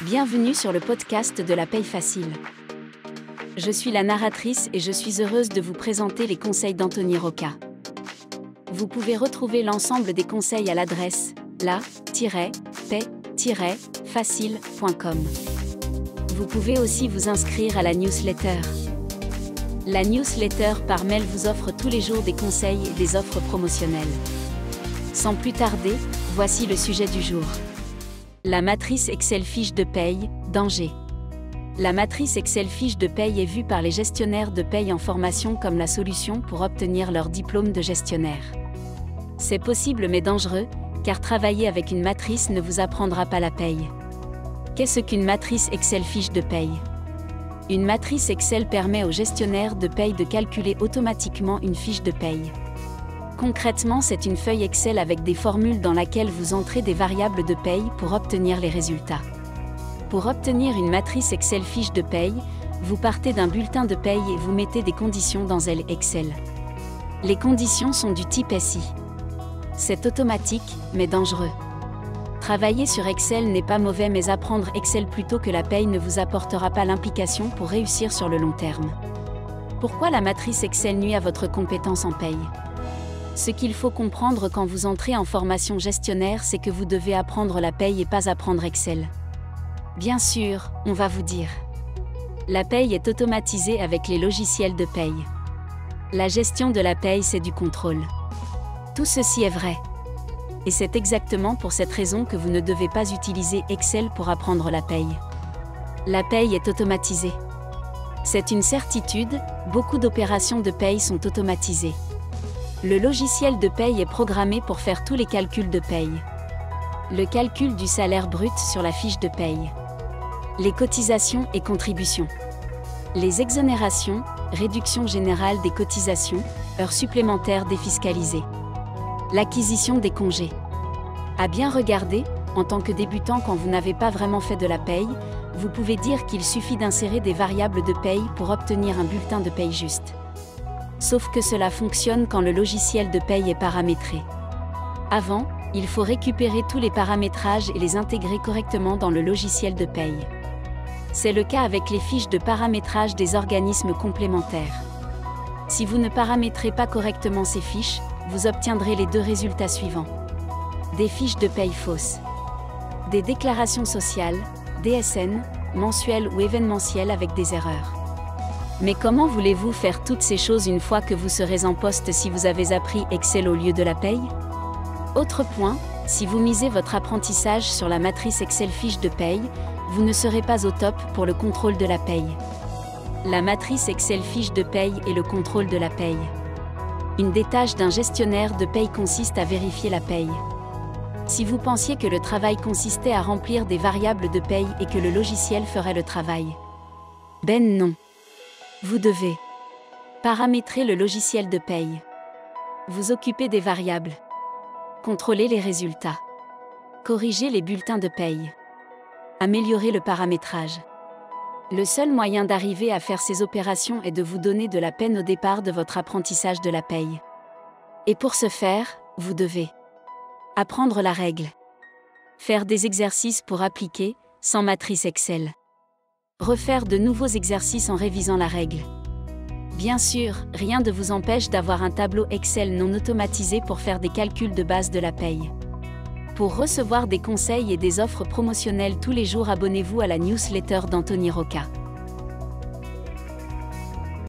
Bienvenue sur le podcast de la paye facile. Je suis la narratrice et je suis heureuse de vous présenter les conseils d'Anthony Rocca. Vous pouvez retrouver l'ensemble des conseils à l'adresse la-paye-facile.com. Vous pouvez aussi vous inscrire à la newsletter. La newsletter par mail vous offre tous les jours des conseils et des offres promotionnelles. Sans plus tarder, voici le sujet du jour. La matrice Excel fiche de paye, danger. La matrice Excel fiche de paye est vue par les gestionnaires de paye en formation comme la solution pour obtenir leur diplôme de gestionnaire. C'est possible mais dangereux, car travailler avec une matrice ne vous apprendra pas la paye. Qu'est-ce qu'une matrice Excel fiche de paye ? Une matrice Excel permet aux gestionnaires de paye de calculer automatiquement une fiche de paye. Concrètement, c'est une feuille Excel avec des formules dans laquelle vous entrez des variables de paye pour obtenir les résultats. Pour obtenir une matrice Excel fiche de paye, vous partez d'un bulletin de paye et vous mettez des conditions dans elle Excel. Les conditions sont du type SI. C'est automatique, mais dangereux. Travailler sur Excel n'est pas mauvais, mais apprendre Excel plutôt que la paye ne vous apportera pas l'implication pour réussir sur le long terme. Pourquoi la matrice Excel nuit à votre compétence en paye ? Ce qu'il faut comprendre quand vous entrez en formation gestionnaire, c'est que vous devez apprendre la paye et pas apprendre Excel. Bien sûr, on va vous dire. La paye est automatisée avec les logiciels de paye. La gestion de la paye, c'est du contrôle. Tout ceci est vrai. Et c'est exactement pour cette raison que vous ne devez pas utiliser Excel pour apprendre la paye. La paye est automatisée. C'est une certitude, beaucoup d'opérations de paye sont automatisées. Le logiciel de paye est programmé pour faire tous les calculs de paye. Le calcul du salaire brut sur la fiche de paye. Les cotisations et contributions. Les exonérations, réduction générale des cotisations, heures supplémentaires défiscalisées. L'acquisition des congés. À bien regarder, en tant que débutant quand vous n'avez pas vraiment fait de la paye, vous pouvez dire qu'il suffit d'insérer des variables de paye pour obtenir un bulletin de paye juste. Sauf que cela fonctionne quand le logiciel de paye est paramétré. Avant, il faut récupérer tous les paramétrages et les intégrer correctement dans le logiciel de paye. C'est le cas avec les fiches de paramétrage des organismes complémentaires. Si vous ne paramétrez pas correctement ces fiches, vous obtiendrez les deux résultats suivants. Des fiches de paye fausses. Des déclarations sociales, DSN, mensuelles ou événementielles avec des erreurs. Mais comment voulez-vous faire toutes ces choses une fois que vous serez en poste si vous avez appris Excel au lieu de la paye ? Autre point, si vous misez votre apprentissage sur la matrice Excel fiche de paye, vous ne serez pas au top pour le contrôle de la paye. La matrice Excel fiche de paye et le contrôle de la paye. Une des tâches d'un gestionnaire de paye consiste à vérifier la paye. Si vous pensiez que le travail consistait à remplir des variables de paye et que le logiciel ferait le travail. Ben non. Vous devez paramétrer le logiciel de paye. Vous occuper des variables. Contrôler les résultats. Corriger les bulletins de paye. Améliorer le paramétrage. Le seul moyen d'arriver à faire ces opérations est de vous donner de la peine au départ de votre apprentissage de la paye. Et pour ce faire, vous devez apprendre la règle. Faire des exercices pour appliquer, sans matrice Excel. Refaire de nouveaux exercices en révisant la règle. Bien sûr, rien ne vous empêche d'avoir un tableau Excel non automatisé pour faire des calculs de base de la paye. Pour recevoir des conseils et des offres promotionnelles tous les jours, abonnez-vous à la newsletter d'Anthony Rocca.